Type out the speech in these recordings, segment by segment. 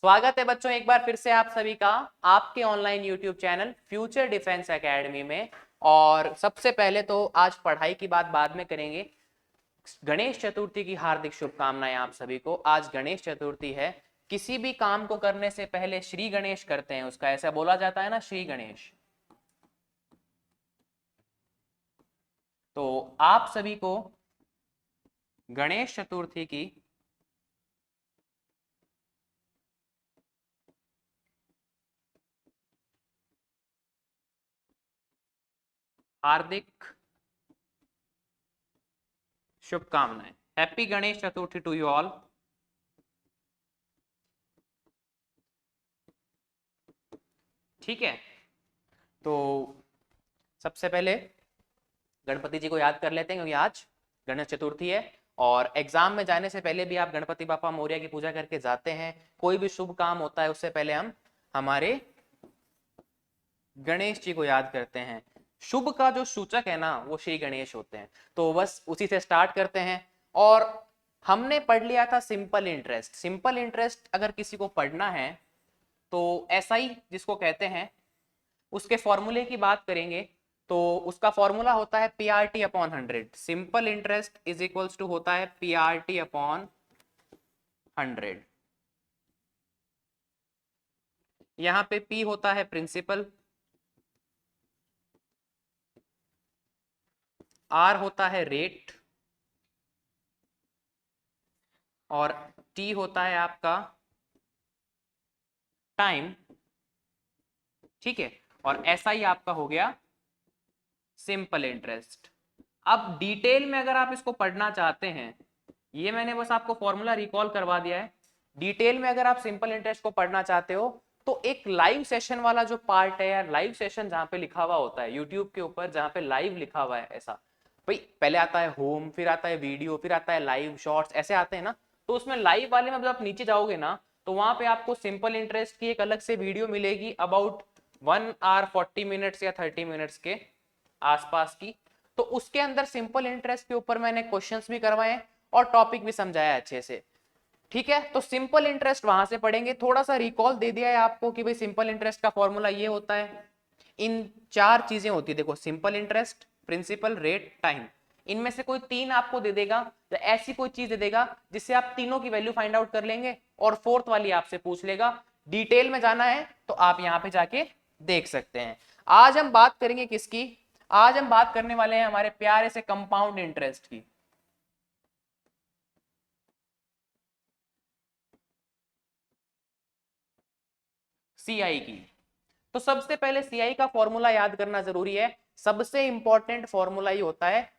स्वागत है बच्चों एक बार फिर से आप सभी का आपके online YouTube channel future defence academy में। और सबसे पहले तो आज पढ़ाई की बात बाद में करेंगे। गणेश चतुर्थी की हार्दिक शुभकामनाएं आप सभी को। आज गणेश चतुर्थी है। किसी भी काम को करने से पहले श्री गणेश करते हैं, उसका ऐसा बोला जाता है ना, श्री गणेश। तो आप सभी को गणेश चतुर्थी की हार्दिक शुभकामनाएं। Happy Ganesh Chaturthi to you all. ठीक है, तो सबसे पहले गणपति जी को याद कर लेते हैं क्योंकि आज गणेश चतुर्थी है। और एग्जाम में जाने से पहले भी आप गणपति बापा मोरया की पूजा करके जाते हैं। कोई भी शुभ काम होता है उससे पहले हम हमारे गणेश जी को याद करते हैं। शुभ का जो सूचक है ना वो श्री गणेश होते हैं। तो बस उसी से स्टार्ट करते हैं। और हमने पढ़ लिया था सिंपल इंटरेस्ट। सिंपल इंटरेस्ट अगर किसी को पढ़ना है तो एसआई जिसको कहते हैं उसके फॉर्मूले की बात करेंगे। तो उसका फॉर्मूला होता है P R T upon 100। Simple interest is equals to होता है पी आर टी अपॉन 100। यहां पे पी होता है प्रिंसिपल, आर होता है रेट और टी होता है आपका टाइम। ठीक है, और ऐसा ही आपका हो गया सिंपल इंटरेस्ट। अब डिटेल में अगर आप इसको पढ़ना चाहते हैं, ये मैंने बस आपको फॉर्मूला रिकॉल करवा दिया है। डिटेल में अगर आप सिंपल इंटरेस्ट को पढ़ना चाहते हो तो एक लाइव सेशन वाला जो पार्ट है यार, लाइव सेशन जहां पे लिखा हुआ होता है यूट्यूब के ऊपर, जहां पे लाइव लिखा हुआ है ऐसा, भाई पहले आता है होम, फिर आता है वीडियो, फिर आता है लाइव शॉर्ट्स, ऐसे आते हैं ना। तो उसमें लाइव वाले में जब आप नीचे जाओगे ना तो वहां पे आपको सिंपल इंटरेस्ट की एक अलग से वीडियो मिलेगी अबाउट 1 hour 40 minutes या 30 मिनट्स के आसपास की। तो उसके अंदर सिंपल इंटरेस्ट के ऊपर मैंने क्वेश्चंस भी करवाए और टॉपिक भी समझाया अच्छे से। ठीक है, तो सिंपल इंटरेस्ट वहां से पढ़ेंगे। थोड़ा सा रिकॉल दे दिया है आपको कि भाई सिंपल इंटरेस्ट का फॉर्मूला ये होता है। इन चार चीजें होती है, देखो, simple interest, principal, rate, time. इनमें से कोई तीन आपको दे देगा, तो ऐसी कोई चीज दे देगा जिससे आप तीनों की वैल्यू फाइंड आउट कर लेंगे और फोर्थ वाली आपसे पूछ लेगा। डिटेल में जाना है तो आप यहां पे जाके देख सकते हैं। आज हम बात करेंगे किसकी? आज हम बात करने वाले हैं हमारे प्यारे से कंपाउंड इंटरेस्ट की। सीआई की। तो सबसे पहले सीआई का फॉर्मूला याद करना जरूरी है। सबसे इंपॉर्टेंट फॉर्मूला ही होता है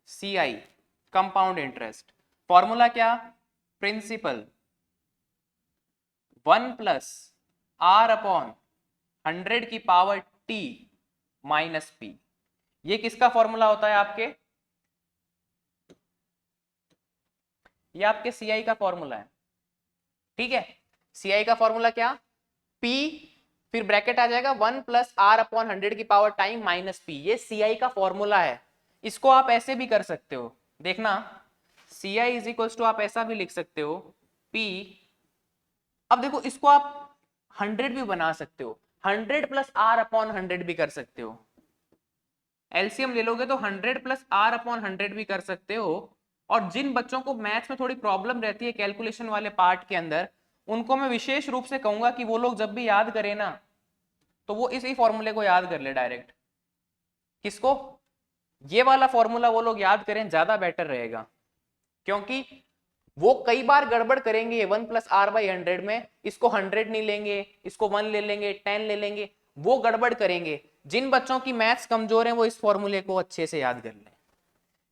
सीआई, कंपाउंड इंटरेस्ट। फॉर्मूला क्या? प्रिंसिपल 1 + R/100 की पावर T माइनस P। ये किसका फॉर्मूला होता है आपके? ये आपके सीआई का फॉर्मूला है। ठीक है, सीआई का फॉर्मूला क्या? P, फिर ब्रैकेट आ जाएगा 1 + R/100 की पावर टाइम माइनस P। ये सीआई का फॉर्मूला है। इसको आप ऐसे भी कर सकते हो, देखना, सीआई इज इक्वल्स टू आप ऐसा भी लिख सकते हो P। अब देखो, इसको आप 100 भी बना सकते हो, 100 + R/100 भी कर सकते हो। एलसीएम ले लोगे तो 100 + R/100 भी कर सकते हो। और जिन बच्चों को मैथ्स में थोड़ी प्रॉब्लम रहती है कैलकुलेशन वाले पार्ट के अंदर, उनको मैं विशेष रूप से कहूंगा कि वो लोग जब भी याद करें ना तो वो इसी फॉर्मूले को याद कर ले डायरेक्ट। किसको? ये वाला फॉर्मूला वो लोग याद करें, ज्यादा बेटर रहेगा। क्योंकि वो कई बार गड़बड़ करेंगे 1 + R/100 में, इसको 100 नहीं लेंगे, इसको 1 ले लेंगे, 10 ले लेंगे, वो गड़बड़ करेंगे। जिन बच्चों की मैथ्स कमजोर है वो इस फॉर्मूले को अच्छे से याद कर लें।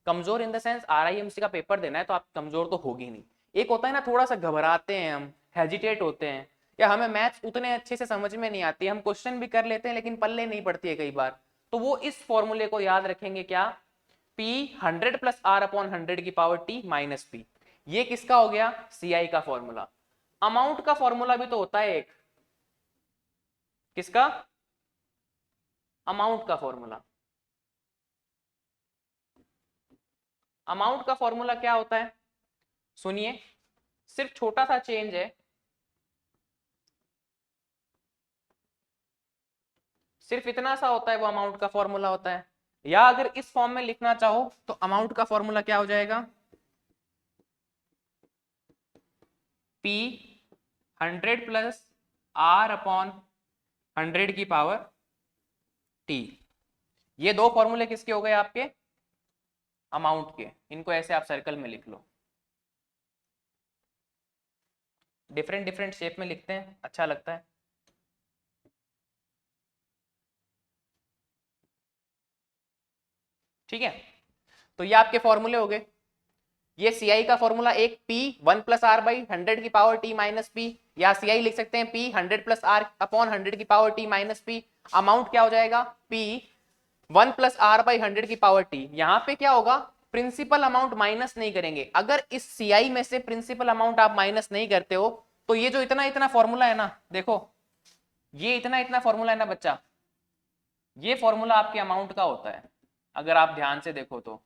कमजोर इन द सेंस आरआईएमसी का पेपर देना है तो आप कमजोर तो होगी नहीं। एक होता है ना, थोड़ा सा घबराते हैं हम, हेजिटेट होते हैं, या हमें मैथ्स उतने अच्छे से समझ में नहीं आती, हम क्वेश्चन भी कर लेते हैं लेकिन पल्ले नहीं पड़ती है कई बार। तो वो इस फॉर्मूले को याद रखेंगे, क्या? P 100 + R/100 की पावर T माइनस P। ये किसका हो गया? सीआई का फॉर्मूला। अमाउंट का फॉर्मूला भी तो होता है एक। किसका? अमाउंट का फॉर्मूला। अमाउंट का फॉर्मूला क्या होता है? सुनिए, सिर्फ छोटा सा चेंज है। सिर्फ इतना सा होता है, वो अमाउंट का फॉर्मूला होता है। या अगर इस फॉर्म में लिखना चाहो तो अमाउंट का फॉर्मूला क्या हो जाएगा, P 100 प्लस R अपॉन 100 की पावर T। ये दो फॉर्मूले किसके हो गए आपके, अमाउंट के। इनको ऐसे आप सर्कल में लिख लो, डिफरेंट डिफरेंट शेप में लिखते हैं, अच्छा लगता है। ठीक है, तो ये आपके फॉर्मूले हो गए। ये सीआई का फॉर्मूला एक P 1 प्लस आर बाई 100 की पावर T माइनस पी, या सीआई लिख सकते हैं P 100 प्लस आर अपॉन 100 की power T minus P. Amount क्या हो जाएगा, P 1 प्लस आर बाई 100 की पावर T। यहाँ पे क्या होगा, प्रिंसिपल अमाउंट माइनस नहीं करेंगे। अगर इस सीआई में से प्रिंसिपल अमाउंट आप माइनस नहीं करते हो तो ये जो इतना इतना फॉर्मूला है ना, देखो ये इतना इतना फॉर्मूला है ना बच्चा, ये फॉर्मूला आपके अमाउंट का होता है। अगर आप ध्यान से देखो तो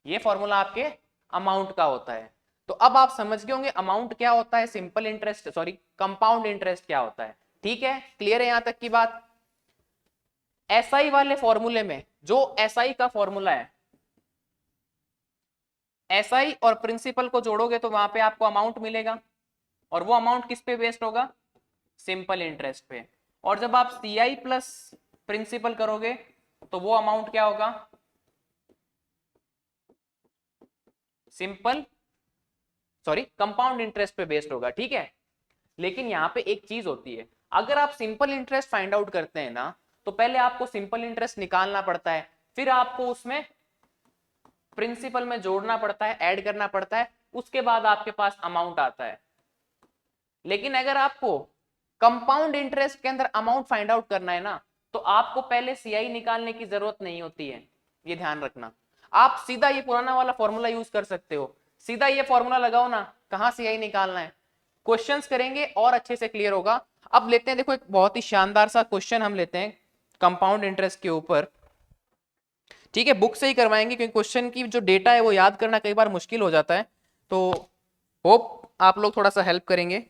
ये फॉर्मूला आपके अमाउंट का होता है। तो अब आप समझ गए होंगे अमाउंट क्या होता है, simple interest sorry compound interest क्या होता है। ठीक है, क्लियर है यहां तक की बात। एसआई वाले फॉर्मूले में जो एसआई का फॉर्मूला है, एसआई और प्रिंसिपल को जोड़ोगे तो वहां पे आपको अमाउंट मिलेगा, और वो अमाउंट किस पे बेस्ड होगा, सिंपल इंटरेस्ट पे। और जब आप सीआई प्लस प्रिंसिपल करोगे तो वो अमाउंट क्या होगा, सिंपल सॉरी कंपाउंड इंटरेस्ट पे बेस्ड होगा। ठीक है, लेकिन यहाँ पे एक चीज होती है, अगर आप सिंपल इंटरेस्ट फाइंड आउट करते हैं ना तो पहले आपको सिंपल इंटरेस्ट निकालना पड़ता है, फिर आपको उसमें प्रिंसिपल में जोड़ना पड़ता है, ऐड करना पड़ता है, उसके बाद आपके पास अमाउंट आता है। लेकिन अगर आपको कंपाउंड इंटरेस्ट के अंदर अमाउंट फाइंड आउट करना है ना तो आपको पहले सीआई निकालने की जरूरत नहीं होती है, ये ध्यान रखना। आप सीधा ये पुराना वाला फॉर्मूला यूज कर सकते हो, सीधा ये फॉर्मूला लगाओ ना, कहां सीआई निकालना है। क्वेश्चंस करेंगे और अच्छे से क्लियर होगा। अब लेते हैं, देखो एक बहुत ही शानदार सा क्वेश्चन हम लेते हैं कंपाउंड इंटरेस्ट के ऊपर। ठीक है, बुक से ही करवाएंगे क्योंकि क्वेश्चन की जो डेटा है वो याद करना कई बार मुश्किल हो जाता है, तो होप आप लोग थोड़ा सा हेल्प करेंगे।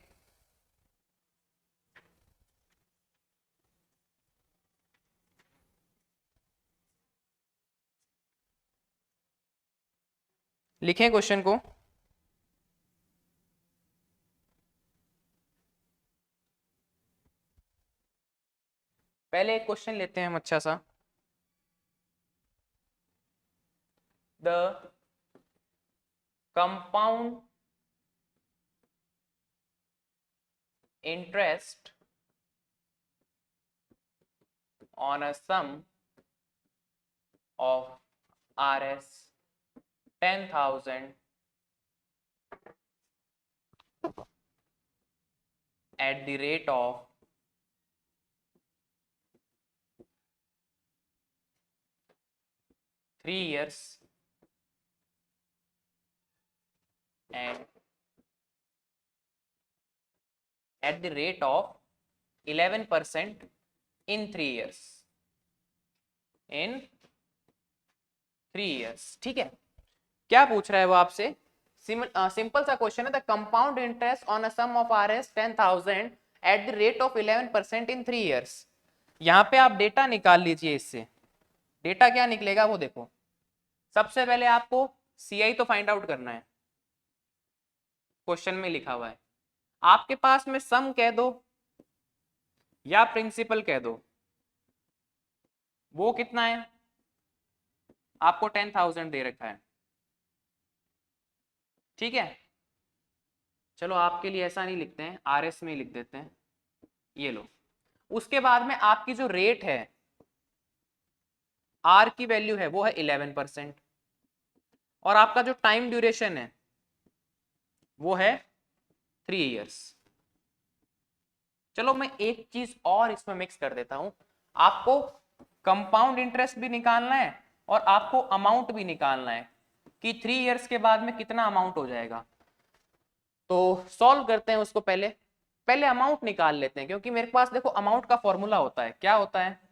लिखें क्वेश्चन को। पहले एक क्वेश्चन लेते हैं हम अच्छा सा। The compound interest on a sum of Rs 10,000 at the rate of 3 years and at the rate of 11% in 3 years in 3 years। ठीक है, क्या पूछ रहा है वो आपसे, सिंपल सा क्वेश्चन है, the compound interest on a sum of Rs 10,000 at the rate of 11% in 3 years। यहाँ पे आप डेटा निकाल लीजिए, इससे डेटा क्या निकलेगा वो देखो। सबसे पहले आपको सीआई तो फाइंड आउट करना है, क्वेश्चन में लिखा हुआ है। आपके पास में सम कह दो या प्रिंसिपल कह दो, वो कितना है, आपको 10,000 दे रखा है। ठीक है, चलो आपके लिए ऐसा नहीं लिखते हैं, आरएस में ही लिख देते हैं, ये लो। उसके बाद में आपकी जो रेट है, आर की वैल्यू है वो है 11%, और आपका जो टाइम ड्यूरेशन है वो है 3 years। चलो मैं एक चीज और इसमें मिक्स कर देता हूं, आपको कंपाउंड इंटरेस्ट भी निकालना है और आपको अमाउंट भी निकालना है कि 3 years के बाद में कितना अमाउंट हो जाएगा। तो सॉल्व करते हैं उसको, पहले पहले अमाउंट निकाल लेते हैं, क्योंकि मेरे पास देखो अमाउंट का फॉर्मूला होता है, क्या होता है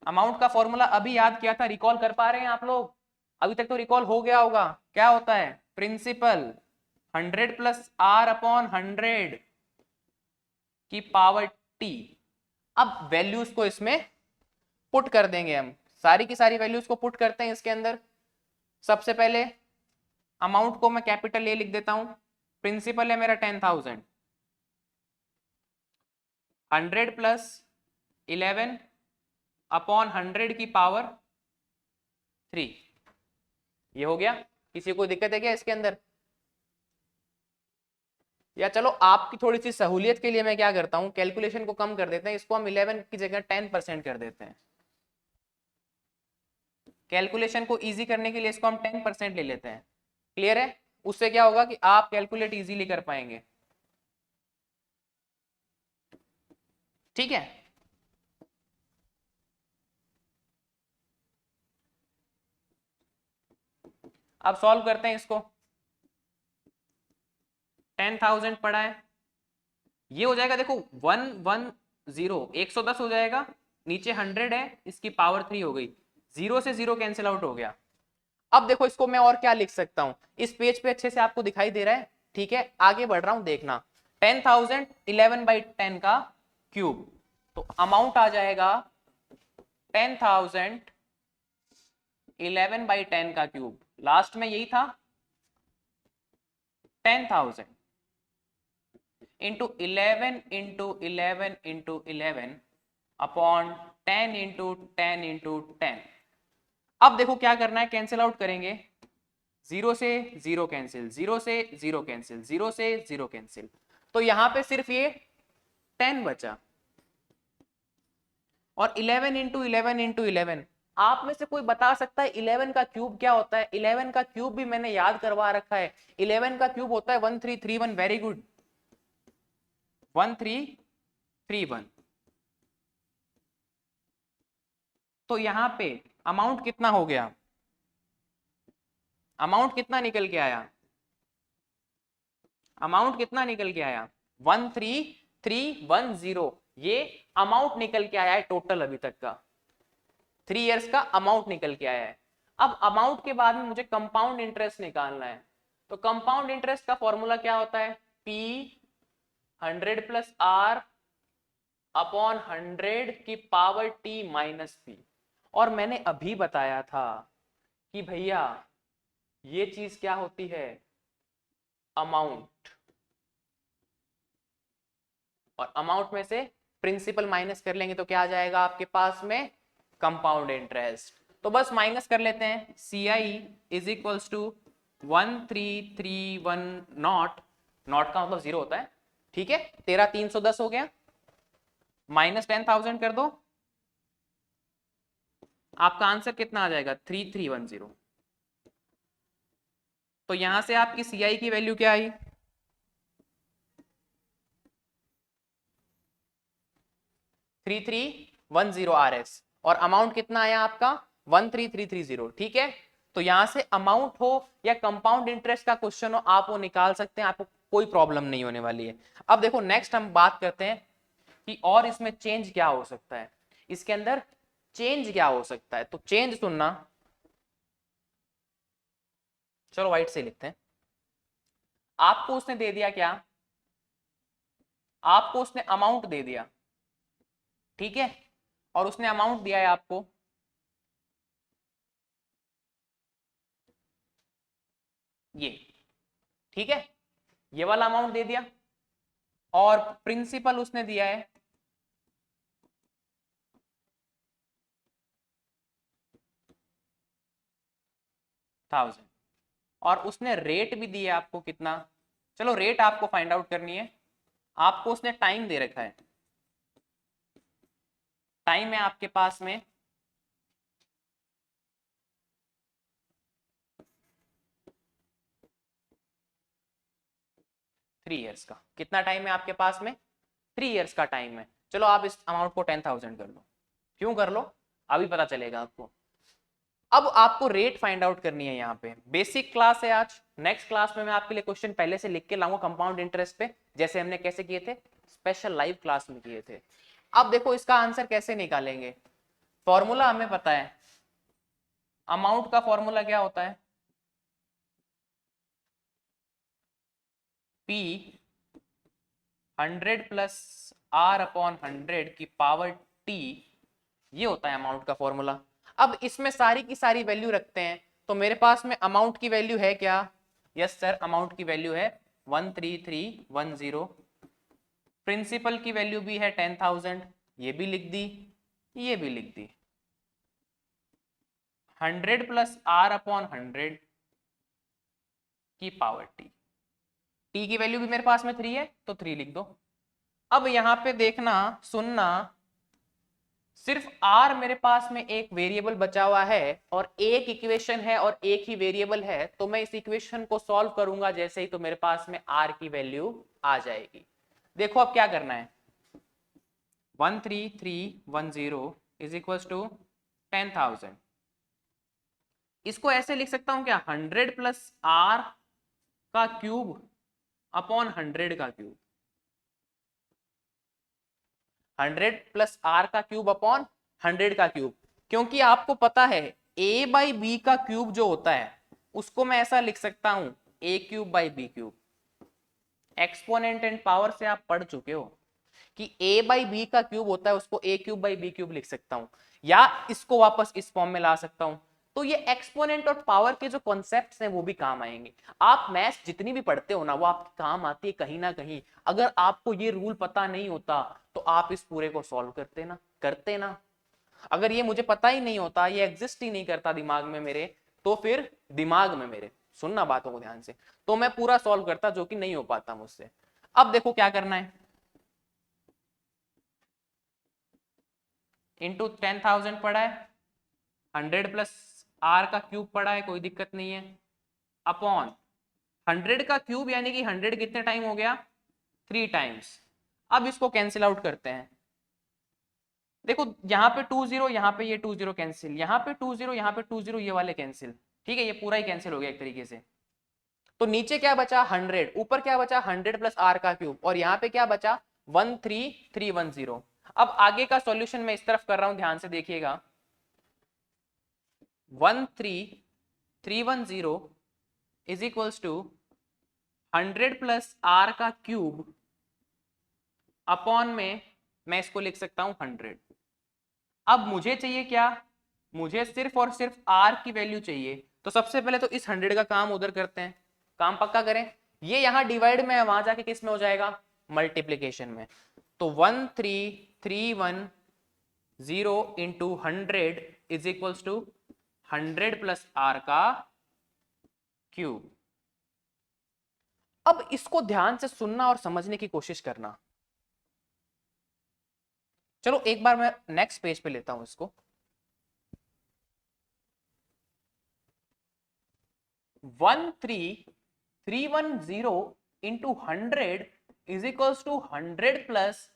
अमाउंट का फॉर्मूला, अभी याद किया था, रिकॉल कर पा रहे हैं आप लोग, अभी तक तो रिकॉल हो गया होगा। क्या होता है, प्रिंसिपल 100 प्लस आर अपॉन 100 की पावर टी। अब वैल्यूज को इसमें पुट कर देंगे हम, सारी की सारी वैल्यूज को पुट करते हैं इसके अंदर। सबसे पहले अमाउंट को मैं कैपिटल ए लिख देता हूं, प्रिंसिपल है मेरा 10,000, 100 प्लस 11 अपॉन 100 की पावर 3। ये हो गया। किसी को दिक्कत है क्या इसके अंदर? या चलो आपकी थोड़ी सी सहूलियत के लिए मैं क्या करता हूं, कैलकुलेशन को कम कर देते हैं, इसको हम 11 की जगह 10% कर देते हैं। कैलकुलेशन को इजी करने के लिए इसको हम 10% ले लेते हैं। क्लियर है? उससे क्या होगा कि आप कैलकुलेट इजीली कर पाएंगे। ठीक है, अब सॉल्व करते हैं इसको। 10,000 पड़ा है, ये हो जाएगा देखो 110, 110 हो जाएगा, नीचे 100 है, इसकी पावर 3 हो गई, 0 से 0 कैंसिल आउट हो गया। अब देखो इसको मैं और क्या लिख सकता हूं, इस पेज पे अच्छे से आपको दिखाई दे रहा है? ठीक है, आगे बढ़ रहा हूं, देखना। 10,000 11/10 का क्यूब, तो अमाउंट आ जाएगा 10,000 11/10 का क्यूब। लास्ट में यही था, 10,000 into 11 into 11 into 11 upon 10 into 10 into 10। अब देखो क्या करना है, कैंसिल आउट करेंगे, 0 से 0 कैंसिल, 0 से 0 कैंसिल, 0 से 0 कैंसिल, तो यहां पे सिर्फ ये 10 बचा। और 11 इंटू 11 इंटू 11, आप में से कोई बता सकता है 11 का क्यूब क्या होता है? 11 का क्यूब भी मैंने याद करवा रखा है, 11 का क्यूब होता है 1331। Very good, 1331। तो यहां पे अमाउंट कितना हो गया? अमाउंट कितना निकल के आया? अमाउंट कितना निकल के आया? 13310। ये अमाउंट निकल के आया है टोटल अभी तक का, 3 इयर्स का अमाउंट निकल के आया है। अब अमाउंट के बाद में मुझे कंपाउंड इंटरेस्ट निकालना है, तो कंपाउंड इंटरेस्ट का फॉर्मूला क्या होता है? P 100 प्लस आर अपॉन 100 की पावर टी माइनस पी। और मैंने अभी बताया था कि भैया ये चीज क्या होती है? अमाउंट। और अमाउंट में से प्रिंसिपल माइनस कर लेंगे तो क्या आ जाएगा आपके पास में? Compound interest. तो बस माइनस कर लेते हैं, C I is equals to 1331 nought, nought का मतलब 0 होता है, ठीक है, 13,310 हो गया, माइनस 10,000 कर दो, आपका आंसर कितना आ जाएगा? 3310। तो यहां से आपकी सी आई की वैल्यू क्या आई? 3310 आर एस। और अमाउंट कितना आया आपका? 13330। ठीक है, तो यहां से अमाउंट हो या कंपाउंड इंटरेस्ट का क्वेश्चन हो, आप वो निकाल सकते हैं, आपको कोई प्रॉब्लम नहीं होने वाली है। अब देखो नेक्स्ट हम बात करते हैं कि और इसमें चेंज क्या हो सकता है, इसके अंदर चेंज क्या हो सकता है। तो चेंज सुनना, चलो व्हाइट से लिखते हैं। आपको उसने दे दिया क्या? आपको उसने अमाउंट दे दिया, ठीक है, और उसने अमाउंट दिया है आपको ये, ठीक है, ये वाला अमाउंट दे दिया, और प्रिंसिपल उसने दिया है 1000, और उसने रेट भी दिया आपको कितना? चलो रेट आपको फाइंड आउट करनी है, आपको उसने टाइम दे रखा है, टाइम है आपके पास में 3 इयर्स का। कितना टाइम है आपके पास में? 3 इयर्स का टाइम है। चलो आप इस अमाउंट को 10,000 कर लो, क्यों कर लो अभी पता चलेगा आपको। अब आपको रेट फाइंड आउट करनी है, यहाँ पे बेसिक क्लास है आज, नेक्स्ट क्लास में मैं आपके लिए क्वेश्चन पहले से लिख के लाऊंगा कंपाउंड इंटरेस्ट पे, जैसे हमने कैसे किए थे, स्पेशल लाइव क्लास में किए थे। अब देखो इसका आंसर कैसे निकालेंगे, फॉर्मूला हमें पता है, अमाउंट का फॉर्मूला क्या होता है? P 100 प्लस R अपॉन 100 की पावर T, ये होता है अमाउंट का फॉर्मूला। अब इसमें सारी की सारी वैल्यू रखते हैं, तो मेरे पास में अमाउंट की वैल्यू है क्या? यस सर, अमाउंट की वैल्यू है 13310। प्रिंसिपल की वैल्यू भी है 10,000, ये भी लिख दी, ये भी लिख दी। 100 प्लस R अपॉन 100 की पावर T, T की वैल्यू भी मेरे पास में 3 है तो 3 लिख दो। अब यहां पे देखना सुनना, सिर्फ R मेरे पास में एक वेरिएबल बचा हुआ है और एक इक्वेशन है और एक ही वेरिएबल है, तो मैं इस इक्वेशन को सॉल्व करूंगा जैसे ही, तो मेरे पास में R की वैल्यू आ जाएगी। देखो अब क्या करना है, 13310 इज इक्वल टू 10,000। इसको ऐसे लिख सकता हूं क्या, 100 प्लस R का क्यूब अपॉन 100 का क्यूब, 100 प्लस R का क्यूब अपॉन 100 का क्यूब। क्योंकि आपको पता है a बाई बी का क्यूब जो होता है उसको मैं ऐसा लिख सकता हूं a cube by B cube. Exponent and power से आप पढ़ चुके हो कि a बाई बी का क्यूब होता है, उसको a cube by B cube लिख सकता हूं, या इसको वापस इस फॉर्म में ला सकता हूं। तो ये एक्सपोनेंट और पावर के जो कॉन्सेप्ट्स हैं वो भी काम आएंगे। आप मैथ्स जितनी भी पढ़ते हो ना, वो आपके काम आती है कहीं ना कहीं। अगर आपको ये रूल पता नहीं होता तो आप इस पूरे को सॉल्व करते ना। अगर ये मुझे पता ही नहीं होता, ये एग्जिस्ट ही नहीं करता दिमाग में मेरे, तो फिर दिमाग में मेरे, सुनना बातों को ध्यान से, तो मैं पूरा सॉल्व करता, जो कि नहीं हो पाता मुझसे। अब देखो क्या करना है, इंटू 10,000 पड़ा है, 100 प्लस R का क्यूब पड़ा है, कोई दिक्कत नहीं है, अपॉन 100 का क्यूब यानी कि 100 कितने टाइम हो गया, 3 टाइम्स। अब इसको कैंसिल आउट करते हैं। देखो यहाँ पे 20, यहाँ पे ये 20 कैंसिल, यहाँ पे 20, यहाँ पे 20, ये वाले कैंसिल, ठीक है, ये पूरा ही कैंसिल हो गया एक तरीके से। तो नीचे क्या बचा 100, ऊपर क्या बचा 100 प्लस R का क्यूब, और यहाँ पे क्या बचा 13310। अब आगे का सॉल्यूशन मैं इस तरफ कर रहा हूं, ध्यान से देखिएगा। 13310 is equals to 100 plus R का क्यूब अपॉन में मैं इसको लिख सकता हूं 100। अब मुझे चाहिए क्या, मुझे सिर्फ और सिर्फ R की वैल्यू चाहिए। तो सबसे पहले तो इस 100 का काम उधर करते हैं, काम पक्का करें। ये यहां डिवाइड में है, वहां जाके किस में हो जाएगा, मल्टीप्लीकेशन में। तो 13310 into 100 is equals to 100 plus R का क्यूब। अब इसको ध्यान से सुनना और समझने की कोशिश करना। चलो एक बार मैं नेक्स्ट पेज पे लेता हूं इसको। 13310 into 100 is equals to 100 plus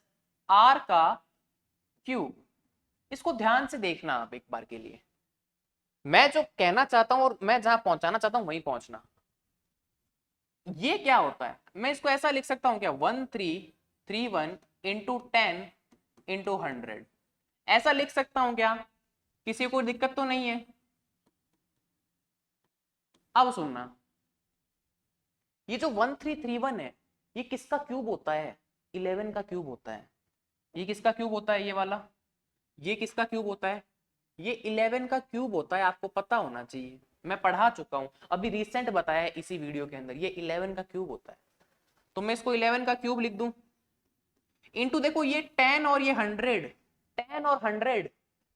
R का क्यूब। इसको ध्यान से देखना आप एक बार के लिए, मैं जो कहना चाहता हूं और मैं जहां पहुंचाना चाहता हूं वहीं पहुंचना। ये क्या होता है, मैं इसको ऐसा लिख सकता हूं क्या, 1331 इंटू 10 इंटू 100, ऐसा लिख सकता हूं क्या, किसी को दिक्कत तो नहीं है? अब सुनना, ये जो 1331 है ये किसका क्यूब होता है, 11 का क्यूब होता है। ये किसका क्यूब होता है, ये वाला, ये किसका क्यूब होता है, ये 11 का क्यूब होता है। आपको पता होना चाहिए, मैं पढ़ा चुका हूं, अभी रिसेंट बताया है इसी वीडियो के अंदर, ये 11 का क्यूब होता है। तो मैं इसको 11 का क्यूब लिख दूं, इंटू देखो ये 10 और ये 100, 10 और 100,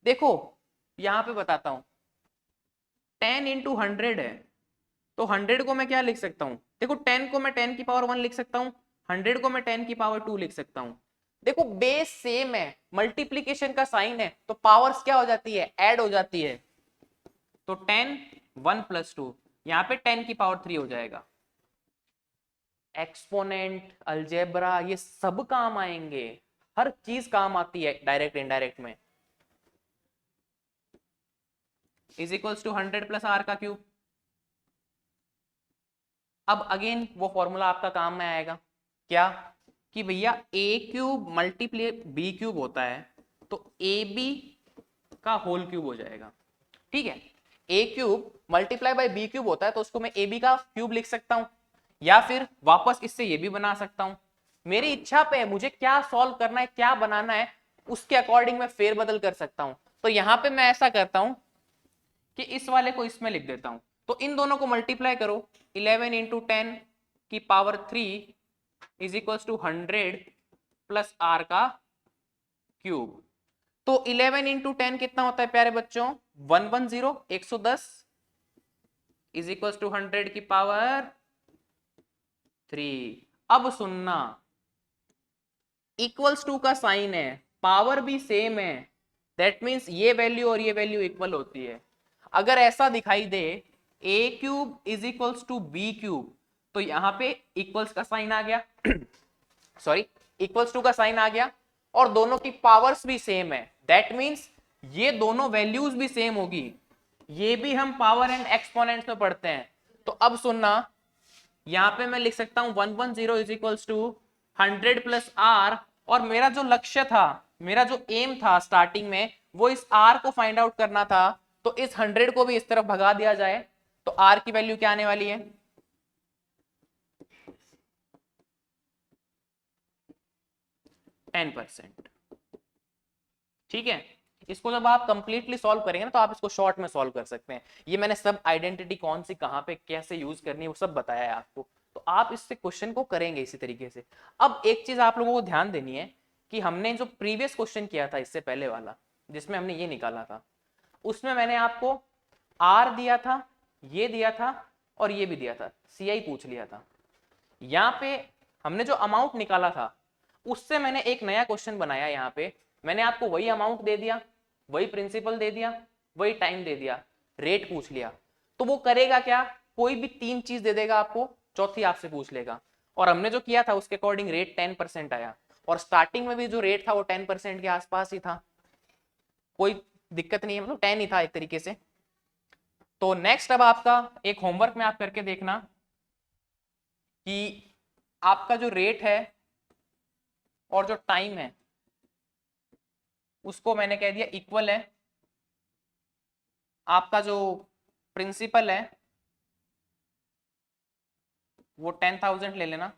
देखो यहां पे बताता हूं, 10 इंटू 100 है, तो 100 को मैं क्या लिख सकता हूं, देखो 10 को मैं 10 की पावर 1 लिख सकता हूं, 100 को मैं 10 की पावर 2 लिख सकता हूं। देखो बेस सेम है, मल्टीप्लीकेशन का साइन है, तो पावर्स क्या हो जाती है, ऐड हो जाती है। तो 10 1 प्लस 2, यहां पे 10 की पावर 3 हो जाएगा। एक्सपोनेंट, अलजेब्रा, ये सब काम आएंगे, हर चीज काम आती है डायरेक्ट इनडायरेक्ट में। Is equals to 100 plus R का क्यूब। अब अगेन वो फॉर्मूला आपका काम में आएगा, क्या कि भैया a cube multiply b cube होता है, तो ab का होल क्यूब हो जाएगा, ठीक है। a cube multiply by b cube होता है, तो उसको मैं ab का क्यूब लिख सकता हूं, या फिर वापस इससे ये भी बना सकता हूं। मेरी इच्छा पे है, मुझे क्या सॉल्व करना है, क्या बनाना है, उसके अकॉर्डिंग मैं फेरबदल कर सकता हूं। तो यहां पे मैं ऐसा करता हूं कि इस वाले को इसमें लिख देता हूं। तो इन दोनों को मल्टीप्लाई करो, 11 इंटू 10 की power 3 is equals to 100 plus R का क्यूब। तो 11 इंटू 10 कितना होता है प्यारे बच्चों, 110, 110 इज इक्वल्स टू 100 की पावर 3। अब सुनना, इक्वल्स टू का साइन है, पावर भी सेम है, दैट मीन्स ये वैल्यू और ये वैल्यू इक्वल होती है। अगर ऐसा दिखाई दे a cube is equals to B cube, तो यहां पे इक्वल्स का साइन आ गया सॉरी, इक्वल्स टू का साइन आ गया, और दोनों की पावर्स भी सेम है, दैट मीन्स ये दोनों वैल्यूज भी सेम होगी। ये भी हम पावर एंड एक्सपोनेंट्स में पढ़ते हैं। तो अब सुनना, यहां पे मैं लिख सकता हूं 110 is equals to 100 plus R, और मेरा जो लक्ष्य था, मेरा जो एम था स्टार्टिंग में, वो इस आर को फाइंड आउट करना था। तो इस 100 को भी इस तरफ भगा दिया जाए, तो आर की वैल्यू क्या आने वाली है, 10%। ठीक है, इसको जब आप कंप्लीटली सॉल्व करेंगे ना, तो आप इसको शॉर्ट में सॉल्व कर सकते हैं। ये मैंने सब आइडेंटिटी कौन सी कहां पे कैसे यूज करनी है वो सब बताया है आपको, तो आप इससे क्वेश्चन को करेंगे इसी तरीके से। अब एक चीज आप लोगों को ध्यान देनी है कि हमने जो प्रीवियस क्वेश्चन किया था इससे पहले वाला, जिसमें हमने ये निकाला था, उसमें मैंने आपको आर दिया था, ये दिया था, और ये भी दिया था, सीआई पूछ लिया था। यहाँ पे हमने जो अमाउंट निकाला था, उससे मैंने एक नया क्वेश्चन बनाया। यहाँ पे मैंने आपको वही अमाउंट दे दिया, वही प्रिंसिपल दे दिया, वही टाइम दे दिया, रेट पूछ लिया। तो वो करेगा क्या, कोई भी 3 चीज दे देगा आपको, चौथी आपसे पूछ लेगा। और हमने जो किया था उसके अकॉर्डिंग रेट 10% आया, और स्टार्टिंग में भी जो रेट था वो 10% के आसपास ही था, कोई दिक्कत नहीं है, मतलब 10 ही था एक तरीके से। तो नेक्स्ट अब आपका एक होमवर्क में आप करके देखना कि आपका जो रेट है और जो टाइम है उसको मैंने कह दिया इक्वल है, आपका जो प्रिंसिपल है वो 10,000 ले लेना,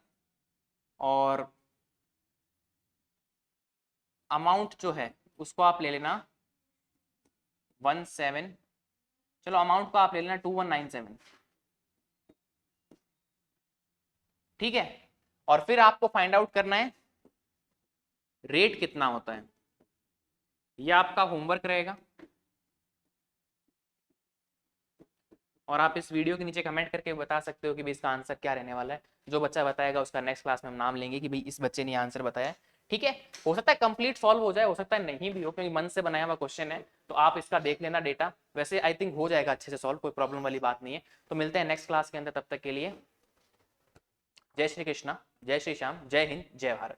और अमाउंट जो है उसको आप ले लेना 17, चलो अमाउंट को आप ले लेना 2197। ठीक है, और फिर आपको फाइंड आउट करना है रेट कितना होता है। ये आपका होमवर्क रहेगा, और आप इस वीडियो के नीचे कमेंट करके बता सकते हो कि भाई इसका आंसर क्या रहने वाला है। जो बच्चा बताएगा उसका नेक्स्ट क्लास में हम नाम लेंगे कि भाई इस बच्चे ने आंसर बताया। ठीक है, हो सकता है कंप्लीट सॉल्व हो जाए, हो सकता है नहीं भी हो, क्योंकि मन से बनाया हुआ क्वेश्चन है। तो आप इसका देख लेना डेटा, वैसे आई थिंक हो जाएगा अच्छे से सॉल्व, कोई प्रॉब्लम वाली बात नहीं है। तो मिलते हैं नेक्स्ट क्लास के अंदर, तब तक के लिए जय श्री कृष्णा, जय श्री श्याम, जय हिंद, जय भारत।